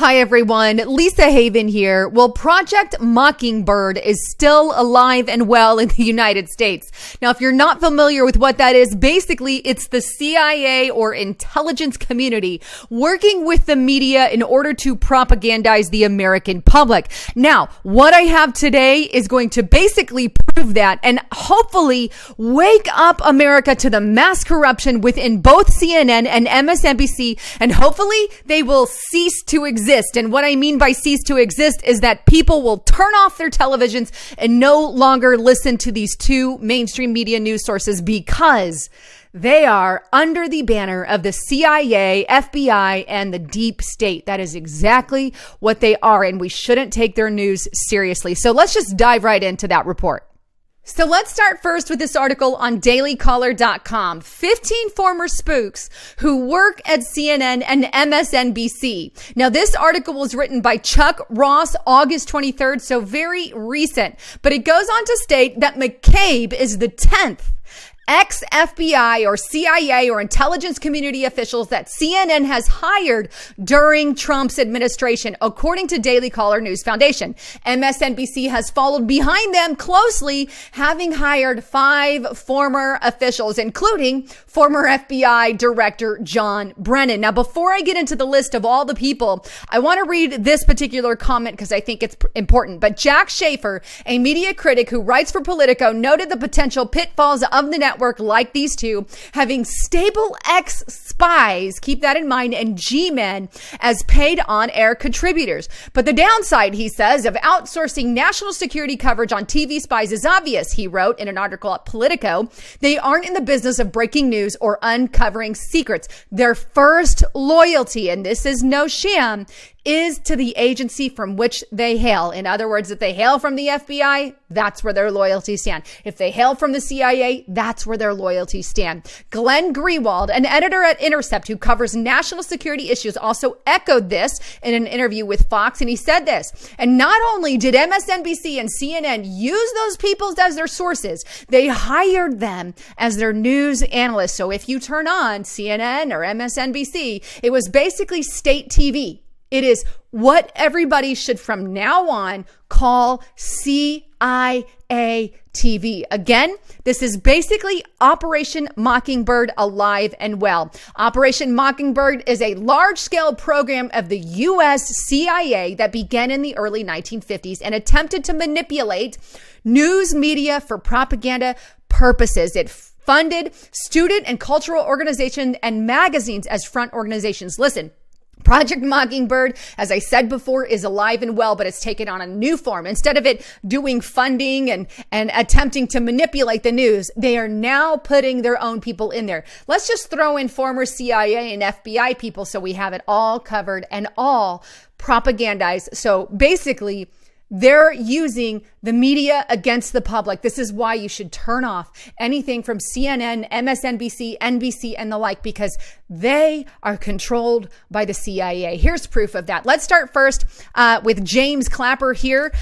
Hi everyone, Lisa Haven here. Well, Project Mockingbird is still alive and well in the United States. Now, if you're not familiar with what that is, basically it's the CIA or intelligence community working with the media in order to propagandize the American public. Now, what I have today is going to basically prove that and hopefully wake up America to the mass corruption within both CNN and MSNBC, and hopefully they will cease to exist. And what I mean by cease to exist is that people will turn off their televisions and no longer listen to these two mainstream media news sources because they are under the banner of the CIA, FBI, and the deep state. That is exactly what they are, and we shouldn't take their news seriously. So let's just dive right into that report. So let's start first with this article on dailycaller.com. 15 former spooks who work at CNN and MSNBC. Now, this article was written by Chuck Ross, August 23rd, so very recent. But it goes on to state that McCabe is the 10th ex-FBI or CIA or intelligence community officials that CNN has hired during Trump's administration, according to Daily Caller News Foundation. MSNBC has followed behind them closely, having hired 5 former officials, including former FBI Director John Brennan. Now, before I get into the list of all the people, I want to read this particular comment because I think it's important. But Jack Schaefer, a media critic who writes for Politico, noted the potential pitfalls of the network like these two, having stable ex-spies, keep that in mind, and G-men as paid on-air contributors. But the downside, he says, of outsourcing national security coverage on TV spies is obvious, he wrote in an article at Politico. They aren't in the business of breaking news or uncovering secrets. Their first loyalty, and this is no sham, is to the agency from which they hail. In other words, if they hail from the FBI, that's where their loyalties stand. If they hail from the CIA, that's where their loyalties stand. Glenn Greenwald, an editor at Intercept who covers national security issues, also echoed this in an interview with Fox, and he said this. And not only did MSNBC and CNN use those people as their sources, they hired them as their news analysts. So if you turn on CNN or MSNBC, it was basically state TV. It is what everybody should from now on call CIA TV. Again, this is basically Operation Mockingbird alive and well. Operation Mockingbird is a large-scale program of the U.S. CIA that began in the early 1950s and attempted to manipulate news media for propaganda purposes. It funded student and cultural organizations and magazines as front organizations. Listen, Project Mockingbird, as I said before, is alive and well, but it's taken on a new form. Instead of it doing funding and attempting to manipulate the news, they are now putting their own people in there. Let's just throw in former CIA and FBI people so we have it all covered and all propagandized. So basically, they're using the media against the public. This is why you should turn off anything from CNN, MSNBC, NBC, and the like, because they are controlled by the CIA. Here's proof of that. Let's start first with James Clapper here.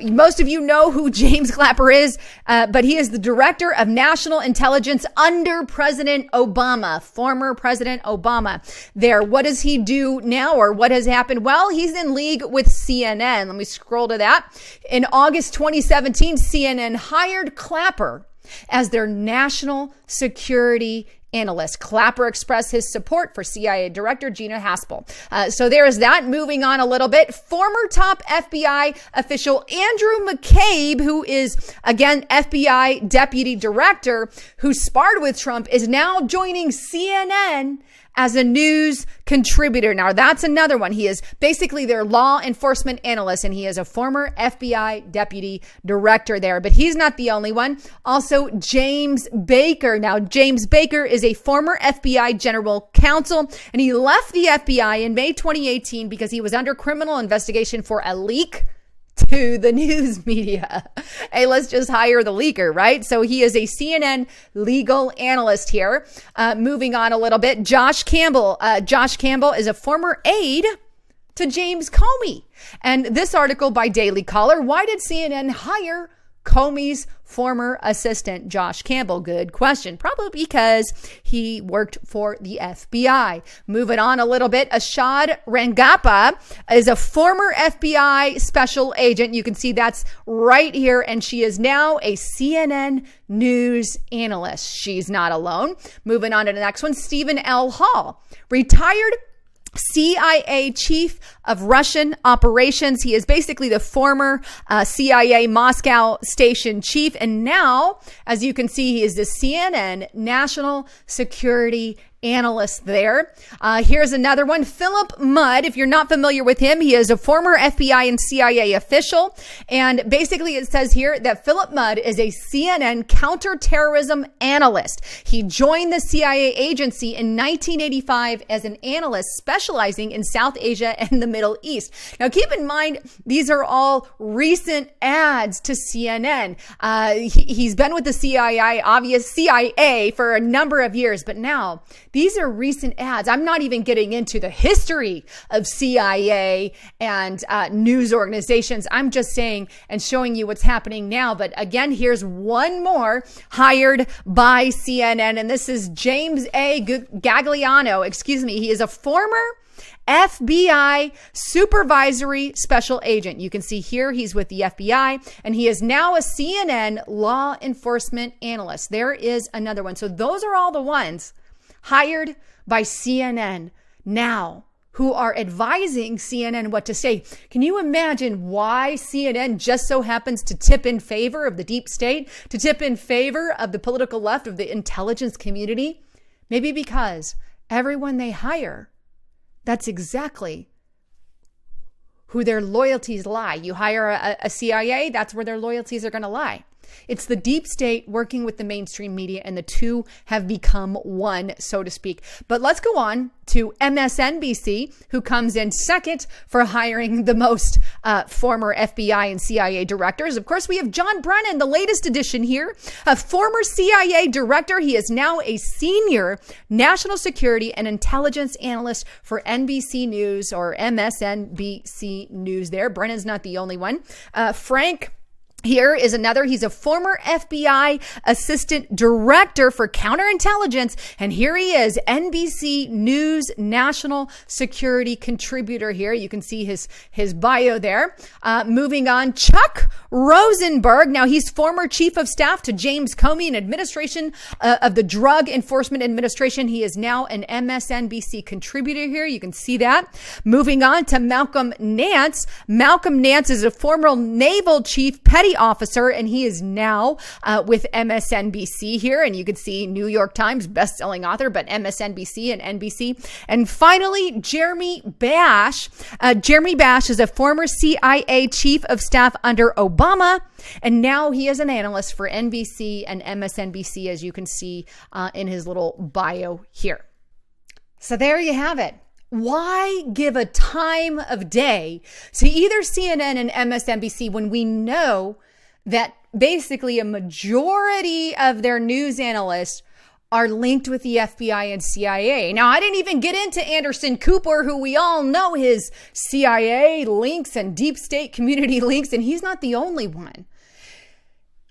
Most of you know who James Clapper is, but he is the Director of National Intelligence under President Obama, former President Obama. There, what does he do now, or what has happened? Well, he's in league with CNN. Let me scroll to that. In August 2017, CNN hired Clapper as their national security analyst. Clapper expressed his support for CIA Director Gina Haspel. So there is that. Moving on a little bit. Former top FBI official Andrew McCabe, who is, again, FBI Deputy Director, who sparred with Trump, is now joining CNN as a news contributor. Now, that's another one. He is basically their law enforcement analyst, and he is a former FBI deputy director there. But he's not the only one. Also, James Baker. Now, James Baker is a former FBI general counsel, and he left the FBI in May 2018 because he was under criminal investigation for a leak to the news media. Hey, let's just hire the leaker, right? So he is a CNN legal analyst here. Moving on a little bit, Josh Campbell. Josh Campbell is a former aide to James Comey. And this article by Daily Caller, why did CNN hire Comey's former assistant, Josh Campbell? Good question. Probably because he worked for the FBI. Moving on a little bit, Ashad Rangappa is a former FBI special agent. You can see that's right here. And she is now a CNN news analyst. She's not alone. Moving on to the next one, Stephen L. Hall, retired CIA chief of Russian operations. He is basically the former CIA Moscow station chief. And now, as you can see, he is the CNN national security analyst there. Here's another one, Philip Mudd. If you're not familiar with him, he is a former FBI and CIA official. And basically it says here that Philip Mudd is a CNN counterterrorism analyst. He joined the CIA agency in 1985 as an analyst specializing in South Asia and the Middle East. Now keep in mind, these are all recent ads to CNN. He's been with the CIA for a number of years, but now these are recent ads. I'm not even getting into the history of CIA and news organizations. I'm just saying and showing you what's happening now. But again, here's one more hired by CNN, and this is James A. Gagliano. Excuse me. He is a former FBI supervisory special agent. You can see here he's with the FBI, and he is now a CNN law enforcement analyst. There is another one. So those are all the ones hired by CNN now who are advising CNN what to say. Can you imagine why CNN just so happens to tip in favor of the deep state, to tip in favor of the political left, of the intelligence community? Maybe because everyone they hire, that's exactly who their loyalties lie. You hire a CIA, that's where their loyalties are going to lie. It's the deep state working with the mainstream media, and the two have become one, so to speak. But let's go on to MSNBC, who comes in second for hiring the most former FBI and CIA directors. Of course, we have John Brennan, the latest addition here, a former CIA director. He is now a senior national security and intelligence analyst for NBC News, or MSNBC News there. Brennan's not the only one. Frank here is another. He's a former FBI assistant director for counterintelligence. And here he is, NBC News national security contributor here. You can see his bio there. Moving on, Chuck Rosenberg. Now, he's former chief of staff to James Comey in administration of the Drug Enforcement Administration. He is now an MSNBC contributor here. You can see that. Moving on to Malcolm Nance. Malcolm Nance is a former naval chief petty officer, and he is now with MSNBC here. And you can see New York Times best-selling author, but MSNBC and NBC. And finally, Jeremy Bash. Jeremy Bash is a former CIA chief of staff under Obama, and now he is an analyst for NBC and MSNBC, as you can see in his little bio here. So there you have it. Why give a time of day to either CNN and MSNBC when we know that basically a majority of their news analysts are linked with the FBI and CIA? Now, I didn't even get into Anderson Cooper, who we all know his CIA links and deep state community links, and he's not the only one.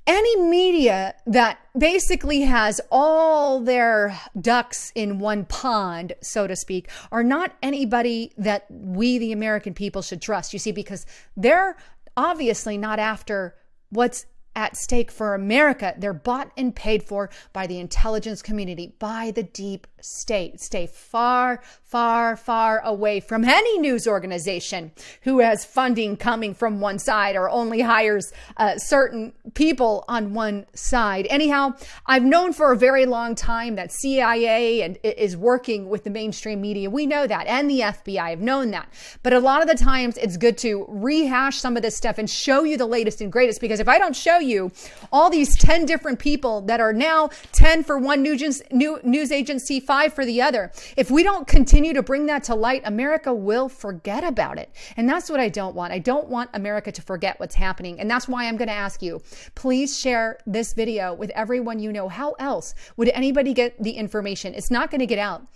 Any media that basically has all their ducks in one pond, so to speak, are not anybody that we, the American people, should trust. You see, because they're obviously not after what's at stake for America. They're bought and paid for by the intelligence community, by the deep state. Stay far, far, far away from any news organization who has funding coming from one side or only hires certain people on one side. Anyhow, I've known for a very long time that CIA and is working with the mainstream media. We know that, and the FBI. I've known that. But a lot of the times it's good to rehash some of this stuff and show you the latest and greatest, because if I don't show you all these 10 different people that are now 10 for one news agency, 55 for the other. If we don't continue to bring that to light, America will forget about it. And that's what I don't want. I don't want America to forget what's happening. And that's why I'm going to ask you, please share this video with everyone you know. How else would anybody get the information? It's not going to get out.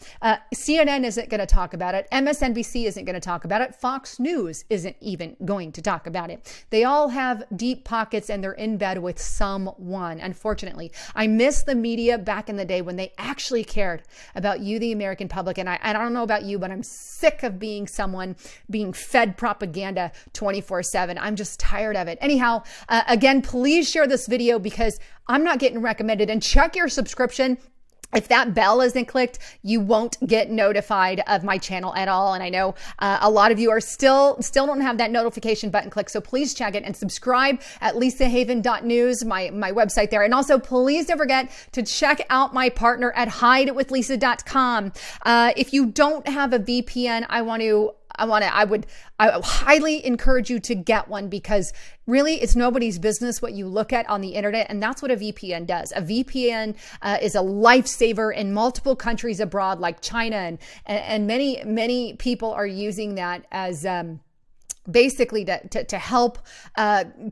CNN isn't going to talk about it. MSNBC isn't going to talk about it. Fox News isn't even going to talk about it. They all have deep pockets and they're in bed with someone. Unfortunately, I miss the media back in the day when they actually cared about you, the American public. And I don't know about you, but I'm sick of being someone being fed propaganda 24/7. I'm just tired of it. Anyhow, again, please share this video because I'm not getting recommended, and check your subscription. If that bell isn't clicked, you won't get notified of my channel at all. And I know a lot of you are still don't have that notification button clicked. So please check it and subscribe at lisahaven.news, my website there. And also please don't forget to check out my partner at hidewithlisa.com. If you don't have a VPN, I would highly encourage you to get one, because really it's nobody's business what you look at on the internet. And that's what a VPN does. A VPN is a lifesaver in multiple countries abroad, like China, and many people are using that as, basically to help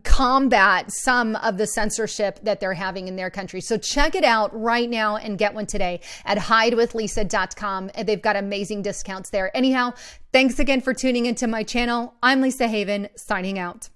combat some of the censorship that they're having in their country. So check it out right now and get one today at hidewithlisa.com. And they've got amazing discounts there. Anyhow, thanks again for tuning into my channel. I'm Lisa Haven, signing out.